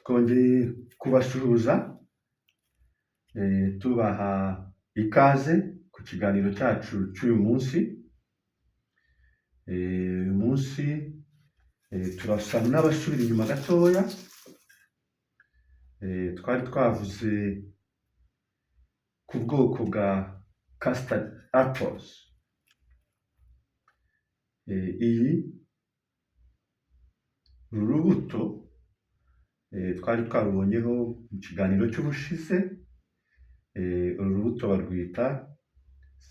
twongeye kubasuhuza tubaha ikaze ku kiganiro cyacu cy'uyu munsi. Uyu munsi turasa n'abasubira inyuma gatoya. Twari twavuze ku bwoko bwa custard apples. Uru rubuto twari twarubonyeho mu kiganiro cy'ubushize. Uru rubuto barwita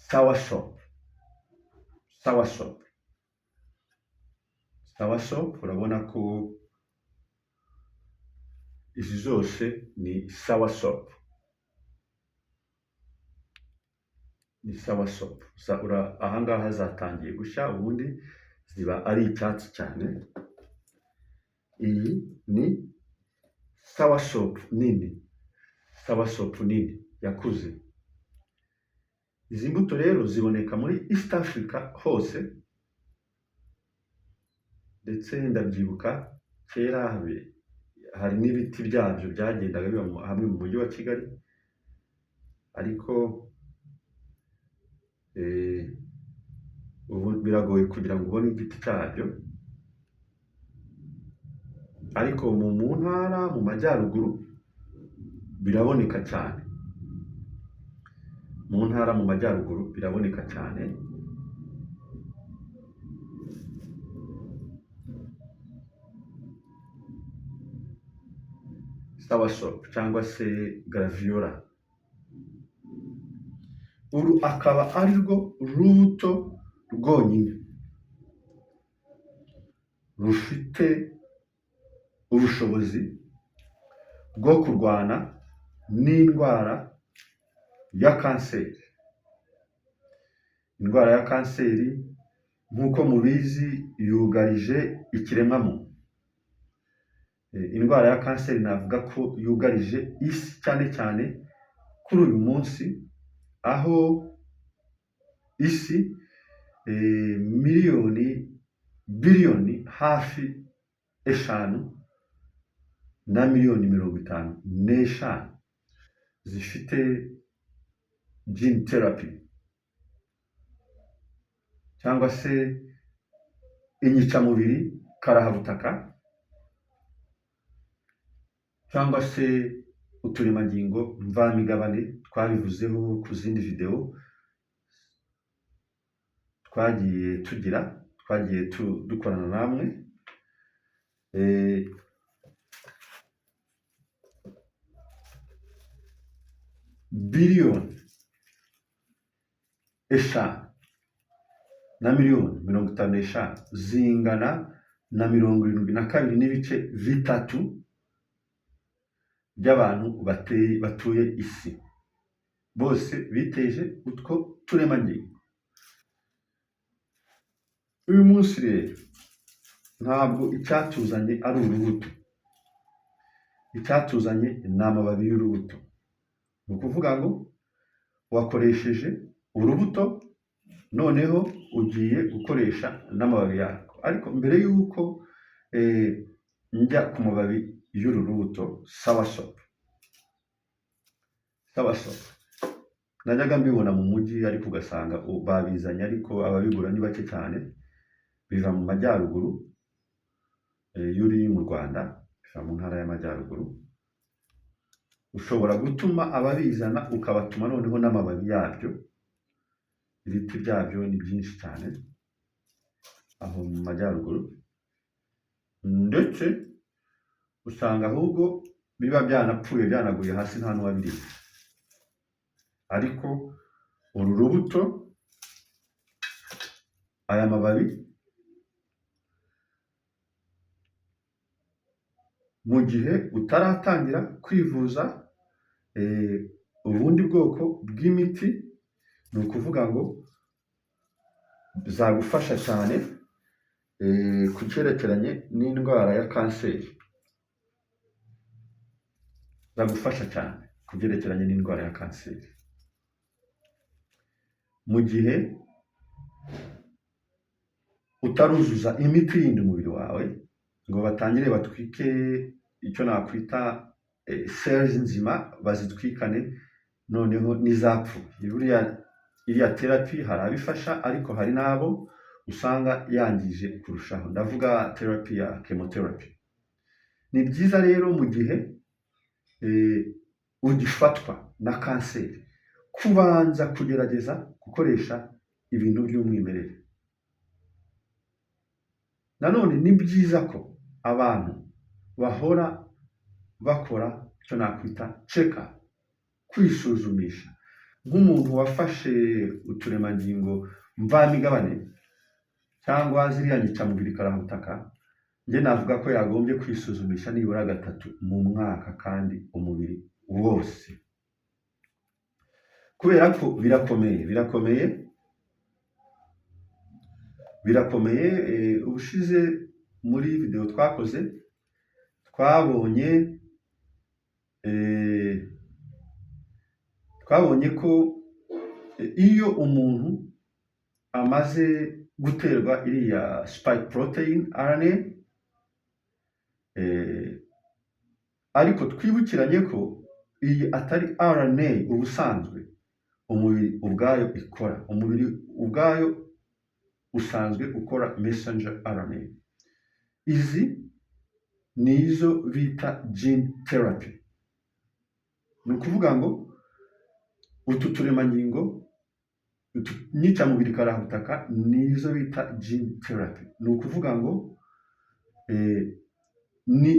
soursop. Urabona ko izi zose ni soursop. Ahangaha zatangiye gushya, ubundi ziba ari icyatsi cyane. Iyi ni soursop nini yakuze. Izi mbuto rero ziboneka muri East Africa hose, ndetse ndabyibuka kera hari n'ibiti byabyo byagendaga biba hamwe mu mujyi wa Kigali, ariko ubu biragoye kugira ngo ubone igiti cyabyo. Ariko mu ntara, mu majyaruguru biraboneka cyane. Mu ntara mu majyaruguru biraboneka cyane. Soursop cyangwa se graviola. Uru akaba ari rwo rubuto rwonyine rufite ubushobozi bwo kurwana n'indwara ya kanseri. Indwara ya kanseri nk'uko mubizi yugarije ikiremwamuntu. Indwara ya kanseri navuga ko yugarije isi cyane cyane kuri uyu munsi, aho isi biliyoni hafi 5.55 zifite gene therapy cyangwa se inyicamubiri karahabutaka, cyangwa se uturemangingo mvamigabane. Twabivuzeho ku zindi video twagiye dukorana namwe. Biliyoni 5.55 zingana na 72.3 by'abantu batuye isi, bose biteje utwo turemangingo. Uyu munsi rero ntabwo icyatuzanye ari urubuto. Icyatuzanye ni amababi y'urubuto. Ni ukuvuga ngo wakoresheje urubuto, noneho ugiye gukoresha n'amababi yarwo. Ariko mbere y'uko njya ku mababi y'uru rubuto soursop, najyaga mbibona mu mujyi, ariko ugasanga babizanye, ariko ababigura ni bake cyane. Biva mu majyaruguru, yuri mu Rwanda, biva mu ntara y'amajyaruguru. Ushobora gutuma ababizana, ukabatuma noneho n'amababi yabyo. Ibiti byabyo ni byinshi cyane aho mu majyaruguru, ndetse usanga ahubwo biba byanapfuye, byanaguye hasi, nta n'uwabiriye. Ariko uru rubuto, aya mababi, mu gihe utaratangira kwivuza ubundi bwoko bw'imiti, ni ukuvuga ngo zagufasha cyane ku cyerekeranye n'indwara ya kanseri. Mu gihe utaruzuza imiti yindi umubiri wawe ngo batangire batwike icyo nakwita cells nzima bazitwikane noneho n'izapfuye. Iriya therapy hari abifasha ariko hari n'abo usanga yangije kurushaho, ndavuga therapy ya chemotherapy. Ni byiza rero mu gihe ugifatwa na kanseri kubanza kugerageza gukoresha ibintu by'umwimerere. Nanone ni byiza ko abantu bahora bakora icyo nakwita check-up, kwisuzumisha. Nk'umuntu wafashe uturemangingo mvamigabane cyangwa ziriya nyicamubiri karahutaka, njye navuga ko yagombye kwisuzumisha nibura 3 mu mwaka kandi umubiri wose, kubera ko birakomeye. Ubushize muri video twakoze twabonye ko iyo umuntu amaze guterwa iriya spike protein RNA, ariko twibukiranye ko iyi atari RNA ubusanzwe umubiri ubwayo ikora. Umubiri ubwayo usanzwe ukora messenger RNA. Izi nizo bita gene therapy. Ni ukuvuga ngo utu turemangingo, utu nyicamubiri karahutaka nizo bita gene therapy. Ni ukuvuga ngo ni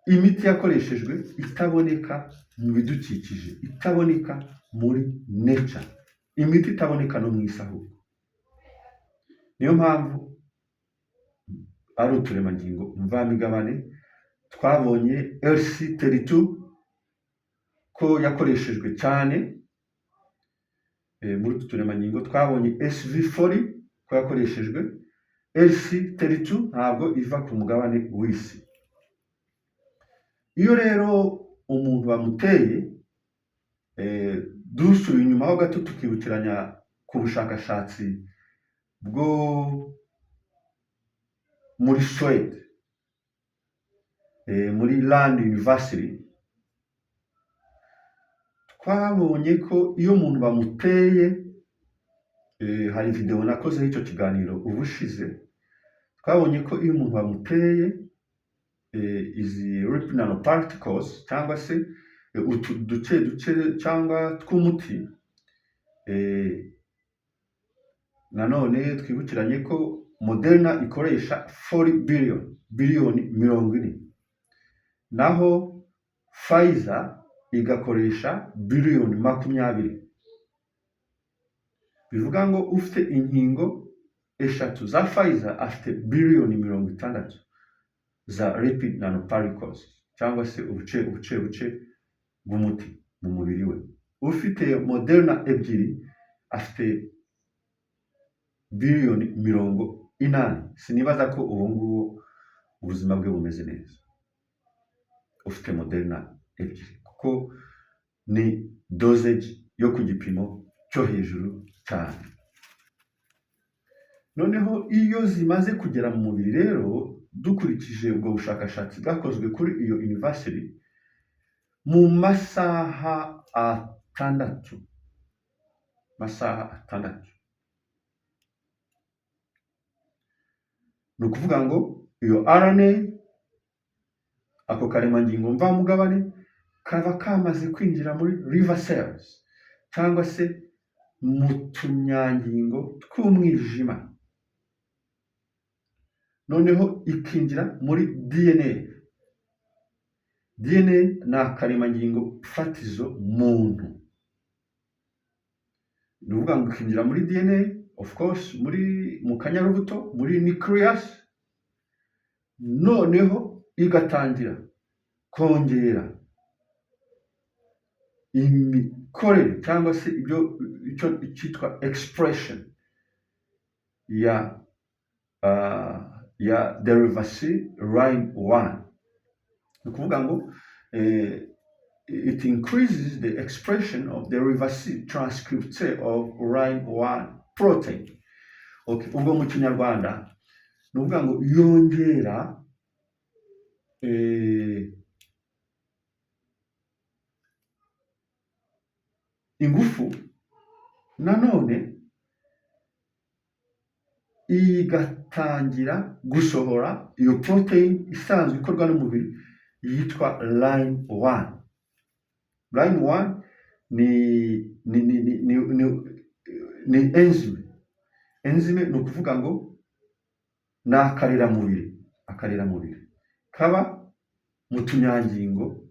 imiti yakoreshejwe itaboneka mu bidukikije, itaboneka muri nature, imiti itaboneka no mu isaho. Niyo mpamvu ari uturemangingo mvamigabane. Twabonye LC32 ko yakoreshejwe cyane muri utu turemangingo, twabonye SV40 ko yakoreshejwe. LC32 ntabwo iva ku mugabane w'isi. Iyo rero umuntu bamuteye, dusuye inyuma ho gato tukibukiranya ku bushakashatsi bwo muri Sweden, muri Lund University, twabonye ko iyo umuntu bamuteye, hari video nakoze icyo kiganiro ubushize, twabonye ko iyo umuntu bamuteye izi lipid nanoparticles cyangwa se utu duce cyangwa tw'umuti, nanone twibukiranye ko Moderna ikoresha 40 biliyoni 40, naho Pfizer igakoresha biliyoni 20. Bivuga ngo ufite inkingo 3 za Pfizer afite biliyoni 60 za lipid nanoparticles cyangwa se ubuce bw'umuti mu mubiri we. Ufite Moderna 2 afite biliyoni 80. Sinibaza ko ubu ngubu ubuzima bwe bumeze neza ufite Moderna 2, kuko ni dosage yo ku gipimo cyo hejuru cyane. Noneho iyo zimaze kugera mu mubiri rero, dukurikije ubwo bushakashatsi bwakozwe kuri iyo university, mu masaha 6, ni ukuvuga ngo iyo RNA, ako karemangingo mvamugabane, kaba kamaze kwinjira muri liver cells cyangwa se mu tunyangingo tw'umwijima, noneho ikinjira muri DNA. DNA ni akaremangingo fatizo muntu. Ni ukuvuga ngo ikinjira muri DNA, of course mu kanyarubuto, muri nucleus, noneho igatangira kongera imikorere cyangwa se icyo cyitwa expression ya derivacy line 1. Ni ukuvuga ngo it increases the expression of the reverse transcript of line 1 protein. Okay, ubwo mu kinyarwanda ni ukuvuga ngo yongera ingufu nanone igatangira gusohora iyo protein isanzwe ikorwa n'umubiri yitwa line 1. Line 1 ni enzyme. Enzyme ni ukuvuga ngo ni akarira-mubiri kaba mu tunyangingo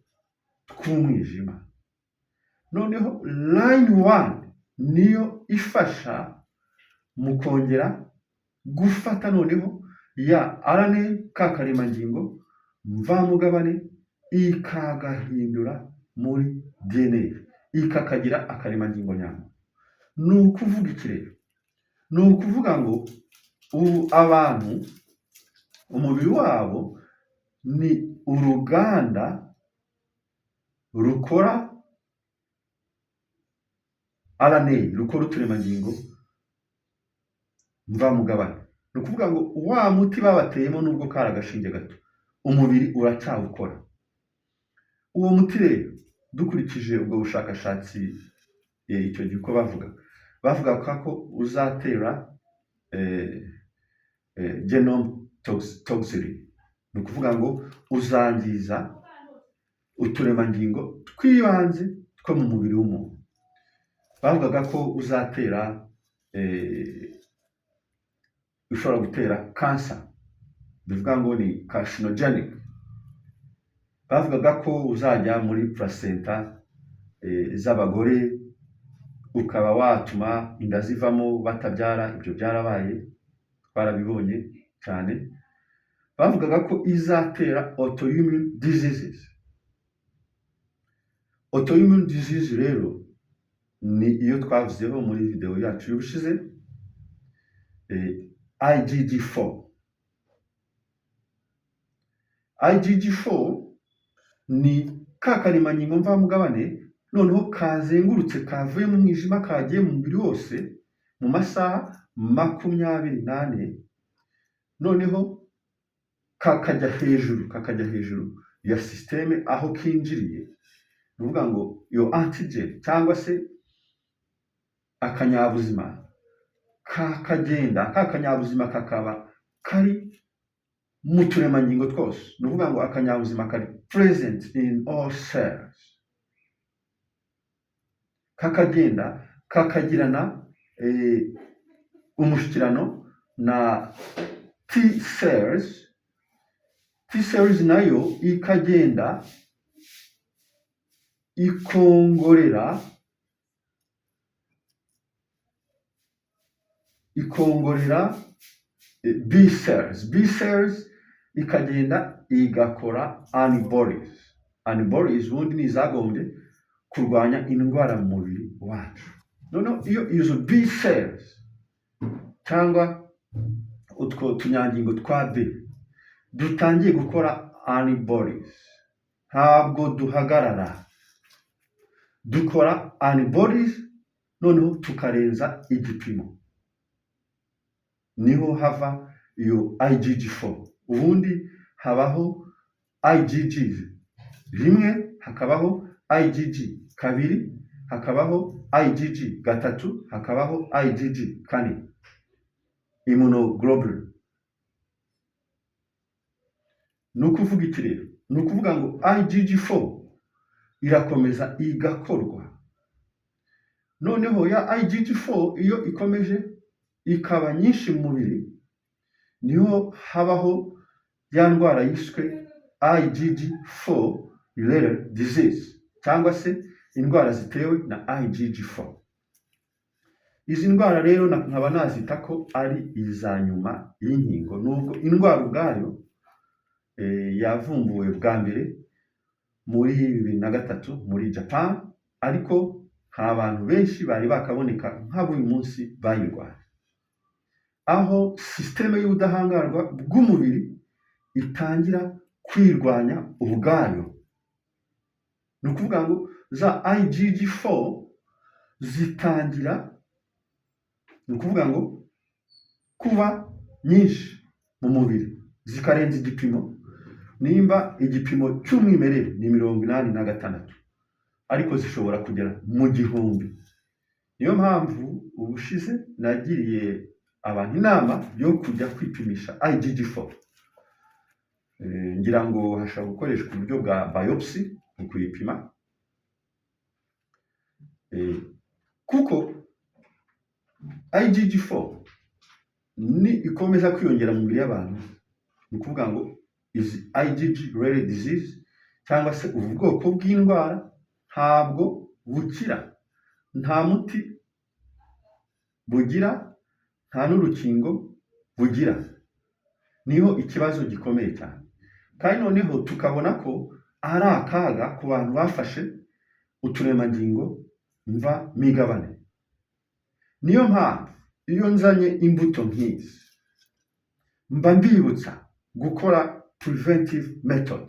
tw'umwijima. Noneho line 1 niyo ifasha mu kongera gufata noneho ya RNA ka karemangingo mvamugabane ikagahindura muri DNA ikakagira akaremangingo nyamo. Ni ukuvuga iki rero? Ni ukuvuga ngo abantu umubiri wabo ni uruganda rukora RNA, rukora uturemangingo mvamugabane. Ni ukuvuga ngo wa muti babateyemo nubwo kari agashinge gato, umubiri uracyawukora. Uwo muti rero dukurikije ubwo bushakashatsi icyo gihe uko bavuga ko uzatera genome toxicity. Ni ukuvuga ngo uzangiza uturemangingo twibanze two mu mubiri w'umuntu. Bavugaga ko uzatera ushobora gutera cancer, bivuga ngo ni carcinogenic. Bavugaga ko uzajya muri placenta z'abagore ukaba watuma inda zivamo batabyara. Ibyo byarabaye, twarabibonye cyane. Bavugaga ko izatera autoimmune diseases. Autoimmune disease rero ni iyo twavuzeho muri video yacu y'ubushize, IgG4. IgG4 ni ka karemangingo mvamugabane noneho kazengurutse kavuye mu mwijima kagiye mu mubiri wose mu masaha 24, noneho kakajya hejuru ya systeme aho kinjiriye. Ni ukuvuga ngo iyo antigen cyangwa se akanyabuzima kakagenda, kakanyabuzima kakaba kari mu turemangingo twose. Ni ukuvuga ngo akanyabuzima kari present in all cells. Kakagenda kakagirana umushyikirano na T cells. T cells nayo ikagenda ikongorera B cells. B cells ikagenda igakora antibodies. Antibodies ubundi ni izagombye kurwanya indwara mu mubiri wacu. Noneho iyo izo B cells cyangwa utwo tunyangingo twa B dutangiye gukora antibodies, ntabwo duhagarara, dukora antibodies noneho tukarenza igipimo. Niho hava iyo IgG4. Ubundi habaho IgG 1, hakabaho IgG 2, hakabaho IgG 3, hakabaho IgG 4, immunoglobulin. Ni ukuvuga iki rero? Ni ukuvuga ngo IgG4 irakomeza igakorwa. Noneho ya IgG4 iyo ikomeje ikaba nyinshi mu mubiri, niho habaho ya ndwara yiswe IgG4 related disease cyangwa se indwara zitewe na IgG4. Izi ndwara rero nkaba nazita ko ari iza nyuma y'inkingo, nubwo indwara ubwayo yavumbuwe bwa mbere muri 2003 muri Japan, ariko nta bantu benshi bari bakaboneka nk'ab'uyu munsi bayirwaye. Aho systeme y'ubudahangarwa bw'umubiri itangira kwirwanya ubwayo. Ni ukuvuga ngo za IgG4 zitangira, ni ukuvuga ngo kuba nyinshi mu mubiri zikarenza igipimo. Nimba igipimo cy'umwimerere ni 86, ariko zishobora kugera mu 1000. niyo mpamvu ubushize nagiriye abantu inama yo kujya kwipimisha IgG4. Ngira ngo hashobora gukoreshwa uburyo bwa biopsy mu kuyipima, kuko IgG4 ni ikomeza kwiyongera mu mubiri y'abantu. Ni ukuvuga ngo izi IgG rare disease cyangwa se ubu bwoko bw'indwara ntabwo bukira, nta muti bugira, nta n'urukingo bugira. Niho ikibazo gikomeye cyane, kandi noneho tukabona ko ari akaga ku bantu bafashe uturemangingo mva migabane. Niyo mpamvu iyo nzanye imbuto nk'izi mba mbibutsa gukora preventive method,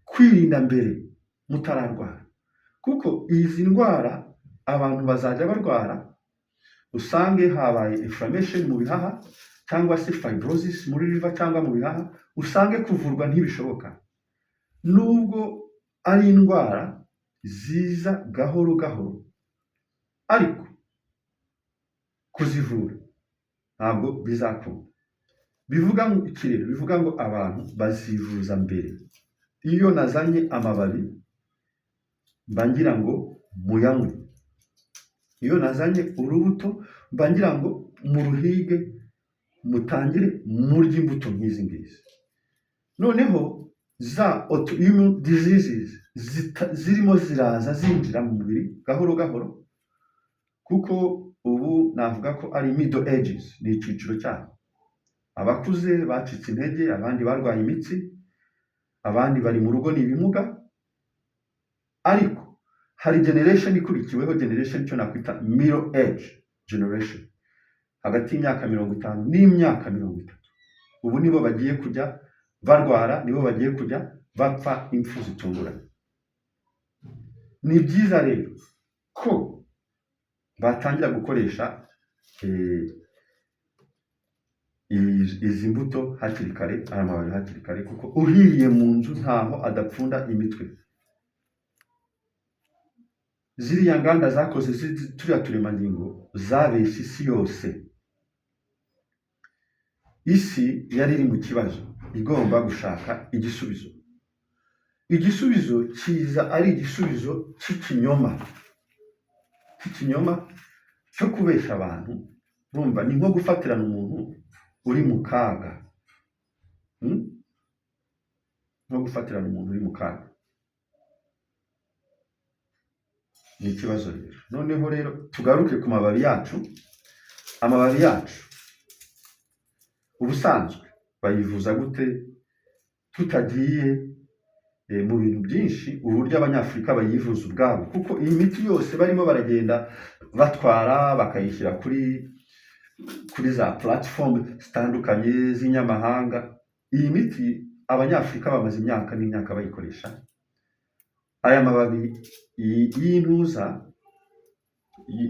kwirinda mbere mutararwara, kuko izi ndwara abantu bazajya barwara usange habaye inflammation mu bihaha cyangwa se fibrosis muri liver cyangwa mu bihaha, usange kuvurwa ntibishoboka, nubwo ari indwara ziza gahoro gahoro, ariko kuzivura ntabwo bizakunda. Bivuga ngo ikirere, bivuga ngo abantu bazivuza mbere. Iyo nazanye amababi mba ngira ngo muyanywe, iyo nazanye urubuto mba ngira ngo muruhige, mutangire murya imbuto nk'izi ngizi. Noneho za autoimmune diseases zirimo ziraza zinjira mu mubiri gahoro gahoro, kuko ubu navuga ko ari middle ages, ni icyiciro cyabo. Abakuze bacitse intege, abandi barwaye imitsi, abandi bari mu rugo ni ibimuga, ariko hari generation ikurikiweho, generation cyo nakwita middle age generation, hagati y'imyaka 50 n'imyaka 30. Ubu nibo bagiye kujya barwara, nibo bagiye kujya bapfa impfu zitunguranye. Ni byiza rero ko batangira gukoresha izi mbuto hakiri kare, aya mababi hakiri kare, kuko uhiriye mu nzu ntaho adapfunda imitwe. Ziriya nganda zakoze turiya turemangingo zabeshye isi yose. Isi yari iri mu kibazo, igomba gushaka igisubizo. Igisubizo kiza ari igisubizo cy'ikinyoma, cyo kubeshya abantu. Urumva ni nko gufatirana umuntu uri mu kaga, nko gufatirana umuntu uri mu kaga. Ni ikibazo rero. Noneho rero tugaruke ku mababi yacu. Amababi yacu ubusanzwe bayivuza gute tutagiye mu bintu byinshi, uburyo abanyafurika bayivuza ubwabo, kuko iyi miti yose barimo baragenda batwara bakayishyira kuri za platform zitandukanye z'inyamahanga. Iyi miti abanyafurika bamaze imyaka n'imyaka bayikoresha. Aya mababi y'intuza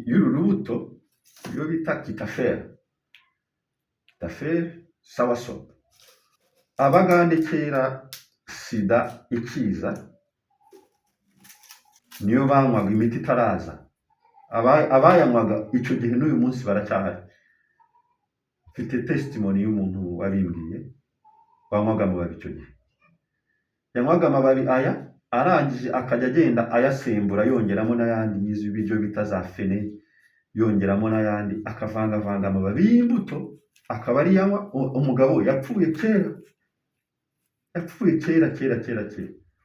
y'uru rubuto yo bita kitafera, soursop, abagande kera sida ikiza niyo banywaga imiti itaraza. Abayanywaga icyo gihe n'uyu munsi baracyahari. Mfite testimony y'umuntu wabimbwiye wanywaga amababi icyo gihe. Yanywaga amababi aya, arangije akajya agenda ayasembura yongeramo n'ayandi yizi ibiryo bita za fene, yongeramo n'ayandi, akavangavanga amababi y'imbuto akaba ari yanywa. Umugabo yapfuye kera,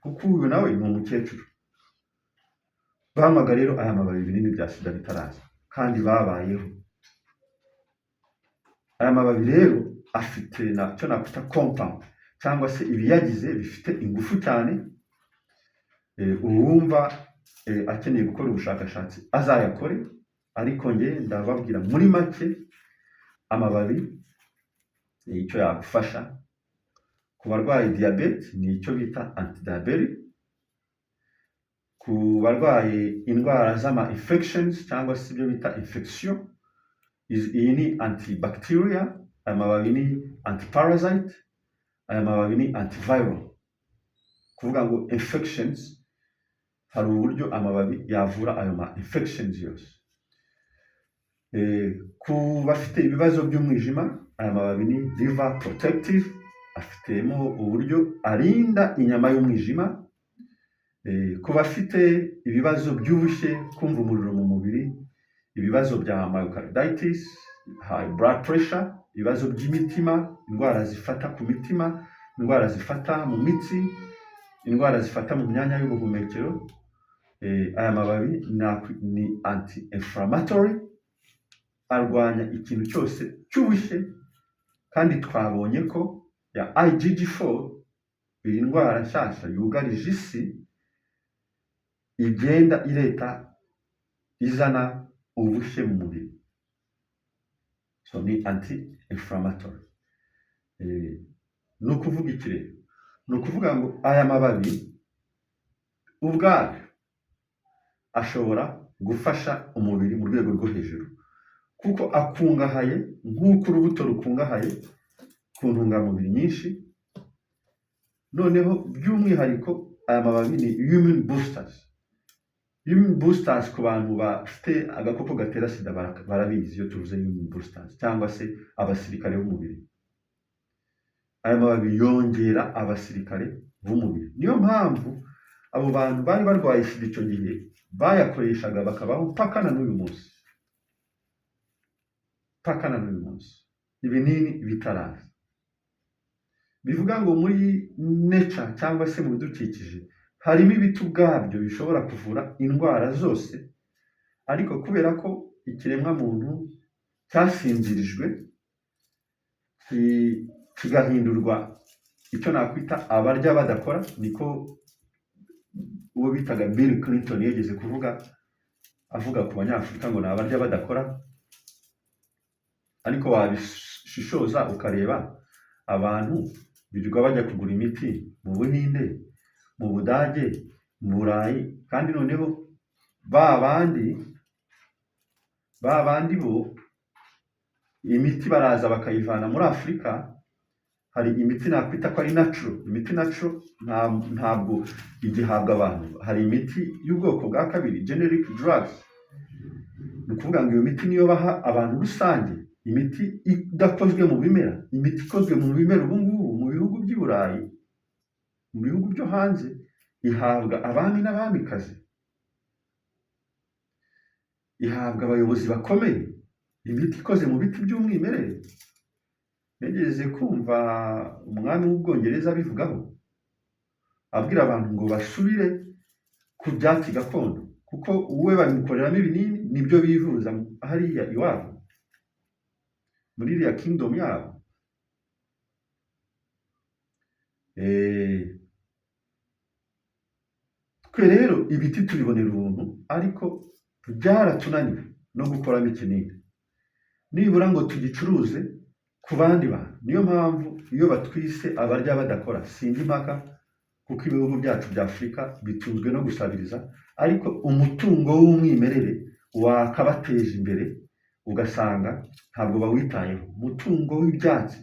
kuko uyu nawe ni umukecuru. Banywaga rero aya mababi binini bya sida bitaraza, kandi babayeho. Aya mababi rero afite cyo nakwita compound cyangwa se ibiyagize bifite ingufu cyane. Uwumva akeneye gukora ubushakashatsi azayakore, ariko nge ndababwira muri make amababi icyo yagufasha. Ku barwaye diabete ni icyo bita antidiabetic. Ku barwaye indwara z'ama infections cyangwa se ibyo bita infection, iyi ni antibacterial. Aya mababi ni antiparasite, aya mababi ni antiviral. Kuvuga ngo infections, hari uburyo amababi yavura ayo ma infections yose. Ku bafite ibibazo by'umwijima, aya mababi ni liver protective, afitemo uburyo arinda inyama y'umwijima. Ku bafite ibibazo by'ubushye, kumva umuriro mu mubiri, ibibazo bya myocarditis, high blood pressure, ibibazo by'imitima, indwara zifata ku mitima, indwara zifata mu mitsi, indwara zifata mu myanya y'ubuhumekero, aya mababi ni anti-inflammatory, arwanya ikintu cyose cy'ubushye, kandi twabonye ko ya IgG4, iyi ndwara nshyashya yugarije isi, igenda ireta izana ubushye mu mubiri. So ni anti-inflammatory. Ni ukuvuga iki rero? Ni ukuvuga ngo aya mababi ubwayo ashobora gufasha umubiri mu rwego rwo hejuru, kuko akungahaye nk'uko urubuto rukungahaye ku ntungamubiri nyinshi. Noneho by'umwihariko aya mababi ni immune boosters. Immune boosters ku bantu bafite agakoko gatera sida barabizi iyo tuvuze immune boosters, cyangwa se abasirikare b'umubiri. Aya mababi yongera abasirikare b'umubiri. Niyo mpamvu abo bantu bari barwaye sida icyo gihe bayakoreshaga bakabaho mpaka na n'uyu munsi. Ibinini bitaraza. Bivuga ngo muri nature cyangwa se mu bidukikije harimo ibiti ubwabyo bishobora kuvura indwara zose, ariko kubera ko ikiremwa muntu cyasinzirijwe kigahindurwa icyo nakwita abarya badakora, niko uwo bitaga Bill Clinton yigeze kuvuga, avuga ku banyafurika ngo ni abarya badakora. Ariko wabishishoza ukareba abantu birirwa bajya kugura imiti mu Buhinde, mu Budage, mu Burayi, kandi noneho ba bandi bo imiti baraza bakayivana muri Afurika. Hari imiti nakwita ko ari natural. Imiti natural ntabwo igihabwa abantu. Hari imiti y'ubwoko bwa kabiri, generic drugs. Ni ukuvuga ngo iyo miti niyo baha abantu rusange, imiti idakozwe mu bimera. Imiti ikozwe mu bimera ubu ngubu mu bihugu by'i Burayi, mu bihugu byo hanze, ihabwa abami n'abamikazi, ihabwa abayobozi bakomeye. Imiti ikoze mu biti by'umwimerere. Nigeze kumva umwami w'Ubwongereza abivugaho, abwira abantu ngo basubire ku byatsi gakondo, kuko uwe bamukoreramo ibinini nibyo bivuza hariya iwabo muri iriya kingdom yabo. Twe rero ibiti tubibonera ubuntu, ariko byaratunaniwe no gukoramo ikinini, nibura ngo tugicuruze ku bandi bantu. Niyo mpamvu iyo batwise abarya badakora, sinzi impaka, kuko ibihugu byacu bya Afurika bitunzwe no gusabiriza, ariko umutungo w'umwimerere wakabateje imbere ugasanga ntabwo bawitayeho. Umutungo w'ibyatsi,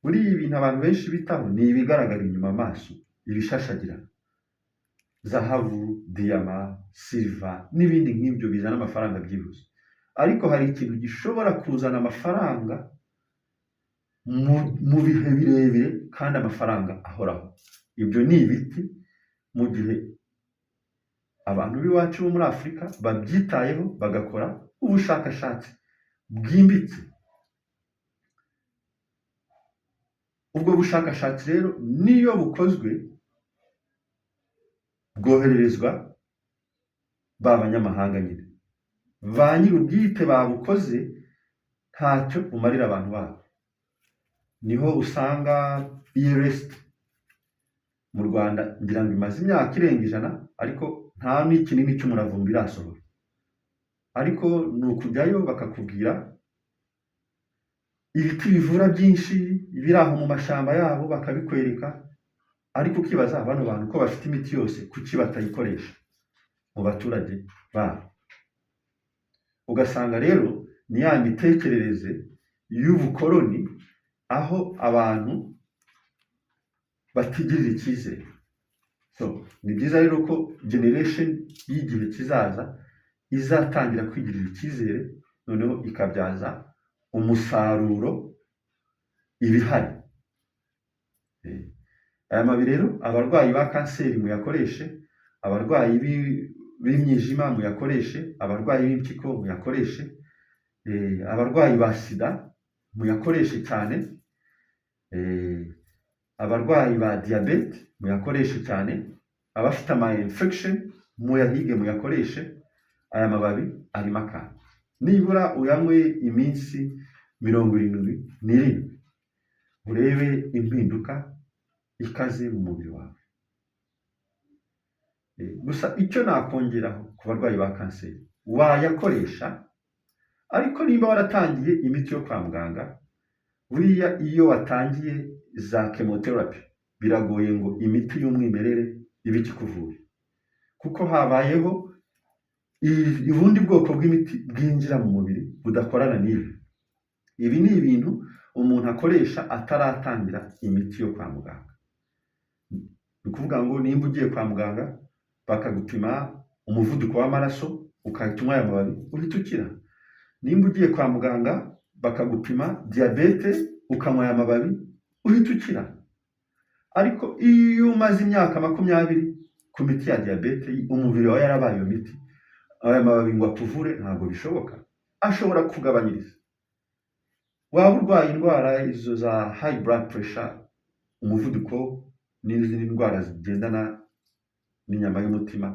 muri ibi bintu abantu benshi bitaho ni ibigaragara inyuma amaso, ibishashagirana, zahabu, diyama, silva n'ibindi nk'ibyo bizana amafaranga byihuse. Ariko hari ikintu gishobora kuzana amafaranga mu bihe birebire kandi amafaranga ahoraho. Ibyo ni ibiti. Mu gihe abantu b'iwacu bo muri Afurika babyitayeho bagakora ubushakashatsi bwimbitse, ubwo bushakashatsi rero niyo bukozwe bwohererezwa ba banyamahanga nyine, ba nyir'ubwite babukoze ntacyo bumarira abantu babo. Niho usanga ERST mu Rwanda ngira ngo imaze imyaka irenga 100, ariko nta n'ikinini cy'umuravumba irasohora. Ariko ni ukujyayo bakakubwira ibiti bivura byinshi biri aho mu mashyamba yabo, bakabikwereka, ariko ukibaza bano bantu ko bafite imiti yose kuki batayikoresha mu baturage babo. Ugasanga rero ni ya mitekerereze y'ubukoloni, aho abantu batigirira icyizere. So ni byiza rero ko generation y'igihe kizaza izatangira kwigirira icyizere, noneho ikabyaza umusaruro ibihari. Aya mababi rero abarwayi ba kanseri muyakoreshe, abarwayi b'imyijima muyakoreshe, abarwayi b'impyiko muyakoreshe, abarwayi ba sida muyakoreshe cyane, abarwayi ba diyabete muyakoreshe cyane, abafite ama infection muyahige muyakoreshe. Aya mababi arimo akantu, nibura uyanywe iminsi 77 urebe impinduka ikaze mu mubiri wawe. Gusa icyo nakongeraho ku barwayi ba kanseri, wayakoresha ariko niba waratangiye imiti yo kwa muganga, buriya iyo watangiye za chemotherapy biragoye ngo imiti y'umwimerere ibe ikikuvuye, kuko habayeho ubundi bwoko bw'imiti bwinjira mu mubiri budakorana n'ibi. Ibi ni ibintu umuntu akoresha ataratangira imiti yo kwa muganga. Ni ukuvuga ngo nimba ugiye kwa muganga bakagupima umuvuduko w'amaraso ukahita unywa aya mababi uhita ukira. Nimba ugiye kwa muganga bakagupima diyabete ukanywa aya mababi uhita ukira. Ariko iyo umaze imyaka 20 ku miti ya diyabete, umubiri wawe yarabaye iyo miti, aya mababi ngo akuvure ntabwo bishoboka. Ashobora kugabanyiriza. Waba urwaye indwara izo za high blood pressure, umuvuduko n'izindi ndwara zigendana n'inyama y'umutima,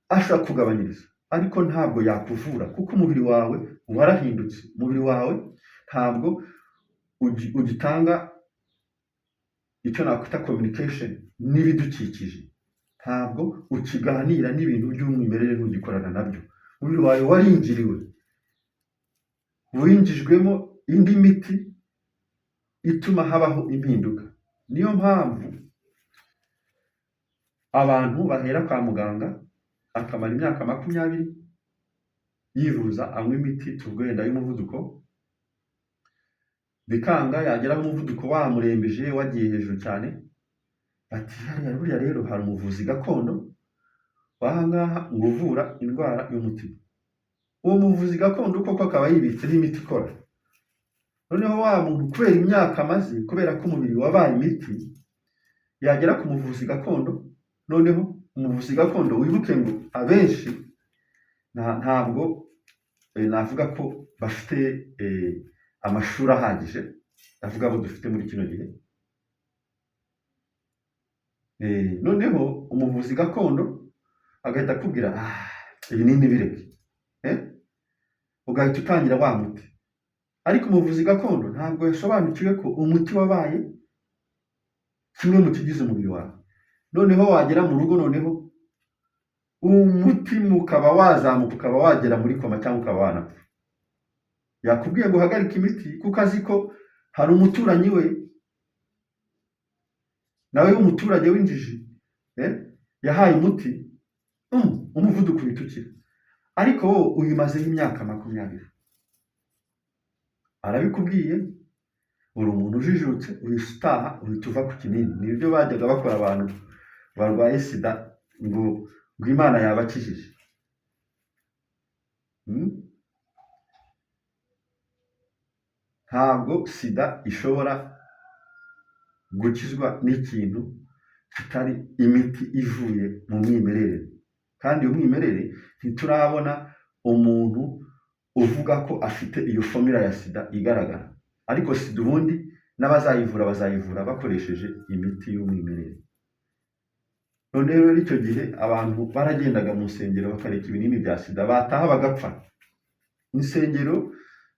ashobora kugabanyiriza, ariko ntabwo yakuvura kuko umubiri wawe warahindutse. Umubiri wawe ntabwo ugitanga icyo nakwita communication n'ibidukikije, ntabwo ukiganira n'ibintu by'umwimerere ntugikorana nabyo. Umubiri wawe warinjiriwe, winjijwemo indi miti ituma habaho impinduka. Niyo mpamvu abantu bahera kwa muganga akamara imyaka 20 yivuza anywa imiti tugwenda y'umuvuduko, bikanga yagera mu muvuduko wamurembeje wagiye hejuru cyane, ati buriya rero hari umuvuzi gakondo wahangaha ngo uvura indwara y'umutima. Uwo muvuzi gakondo koko akaba yibitse n'imiti ikora. Noneho wa muntu kubera imyaka amaze, kubera ko umubiri wabaye imiti, yagera ku muvuzi gakondo, noneho umuvuzi gakondo wibuke ngo abenshi ntabwo navuga ko bafite amashuri ahagije, ndavuga abo dufite muri kino gihe. Noneho umuvuzi gakondo agahita akubwira ibinini bireke, ugahita utangira wa muti. Ariko umuvuzi gakondo ntabwo yasobanukiwe ko umuti wabaye kimwe mu kigize umubiri wawe. Noneho wagera mu rugo, noneho umutima ukaba wazamuka, ukaba wagera muri koma cyangwa ukaba wanapfa. Yakubwiye ngo uhagarike imiti kuko azi ko hari umuturanyi we nawe w'umuturage w'injiji yahaye umuti umuvuduko uhita ukira. Ariko wowe uyimazeho imyaka 20, arabikubwiye, uri umuntu ujijutse, uhita utaha, uhita uva ku kinini. Nibyo bajyaga bakora abantu barwaye sida ngo Imana yabakijije. Ntabwo sida ishobora gukizwa n'ikintu kitari imiti ivuye mu mwimerere, kandi umwimerere ntiturabona umuntu uvuga ko afite iyo formula ya sida igaragara. Ariko sida ubundi n'abazayivura bazayivura bakoresheje imiti y'umwimerere. None rero icyo gihe abantu baragendaga mu nsengero bakareka ibinini bya sida, bataha bagapfa. Insengero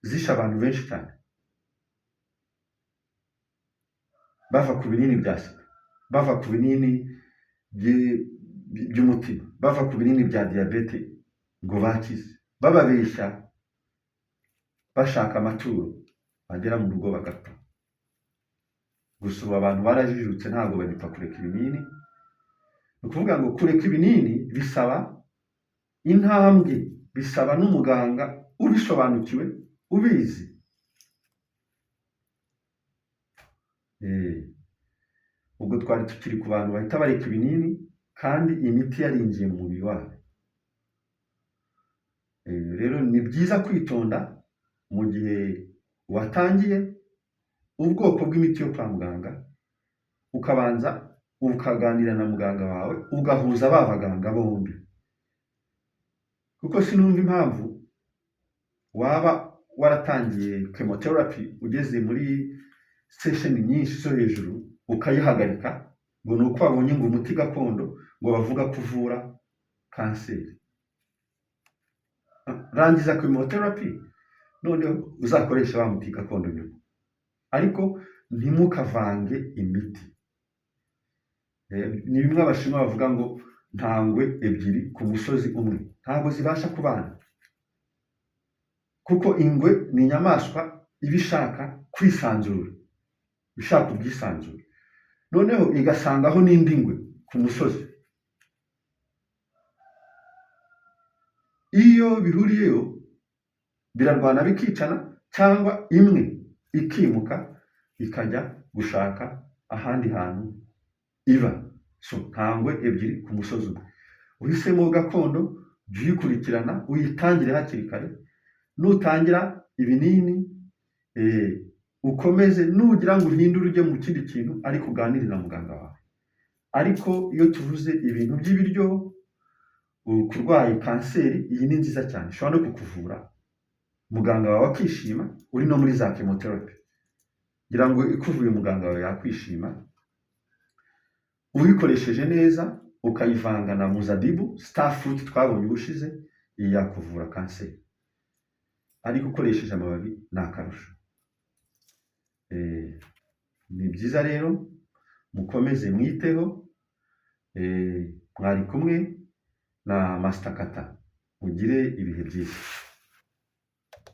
zishe abantu benshi cyane bava ku binini bya sida, bava ku binini by'umutima, bava ku binini bya diyabete ngo bakize, bababeshya bashaka amaturo, bagera mu rugo bagapfa. Gusa ubu abantu barajijutse, ntabwo bagipfa kureka ibinini. Ni ukuvuga ngo kureka ibinini bisaba intambwe, bisaba n'umuganga ubisobanukiwe ubizi. Ubwo twari tukiri ku bantu bahita bareka ibinini kandi imiti yarinjiye mu mubiri wabo. Rero ni byiza kwitonda mu gihe watangiye ubwoko bw'imiti yo kwa muganga, ukabanza ukaganira na muganga wawe, ugahuza ba baganga bombi, kuko sinumva impamvu waba waratangiye chemotherapy ugeze muri session nyinshi zo hejuru ukayihagarika ngo ni uko wabonye ngo umuti gakondo ngo bavuga kuvura kanseri. Rangiza chemotherapy noneho uzakoresha wa muti gakondo nyuma, ariko ntimukavange imiti. Ni bimwe abashinwa bavuga ngo ntangwe ebyiri ku musozi umwe, ntabwo zibasha kubana, kuko ingwe ni inyamaswa iba ishaka kwisanzura, ishaka ubwisanzure, noneho igasangaho n'indi ngwe ku musozi. Iyo bihuriyeyo birarwana bikicana, cyangwa imwe ikimuka ikajya gushaka ahandi hantu iba. So ntangwe ebyiri ku musozi umwe. Uhisemo gakondo jya uyikurikirana, uyitangire hakiri kare. Nutangira ibinini ukomeze, nugira ngo uhindure ujye mu kindi kintu, ariko uganire na muganga wawe. Ariko iyo tuvuze ibintu by'ibiryo, kurwaye kanseri, iyi ni nziza cyane, ishobora no kukuvura, muganga wawe akishima, uri no muri za chemotherapy. Ngira ngo ikuvuye muganga wawe yakwishima. Uyikoresheje neza ukayivanga na muzabibu, star fruit twabonye ubushize, iyi yakuvura kanseri. Ariko ukoresheje amababi ni akarusho. Ni byiza rero, mukomeze mwiteho. Mwari kumwe na Master Kata, mugire ibihe byiza.